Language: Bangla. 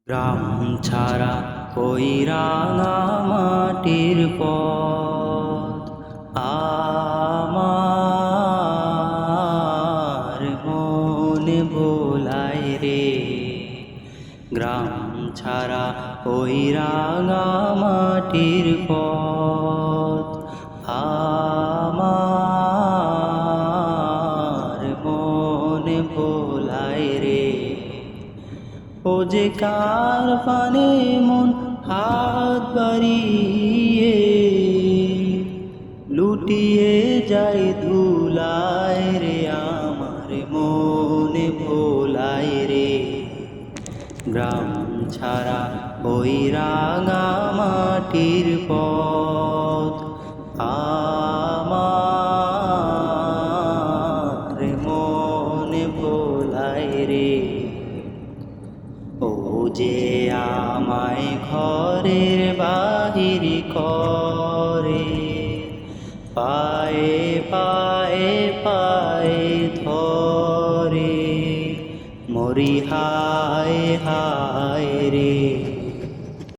গ্রাম ছাড়া ওই রাঙা মাটির পথ আমার মনে ভোলায় রে। গ্রাম ছাড়া ওই রাঙা মাটির পথ আমার মনে ভোলায় রে। ও যে কার পানে মন হাত বাড়িয়ে লুটিয়ে যায় ধুলায় রে, আমার মনে ভোলায় রে। গ্রাম ছাড়া ওই রাঙা মাটির পথ আমার মনে ভোলায় রে। ও যে আমায় ঘরের বাহির করে, পায়ে পায়ে পায়ে ধরে, মরি হায় হায় রে।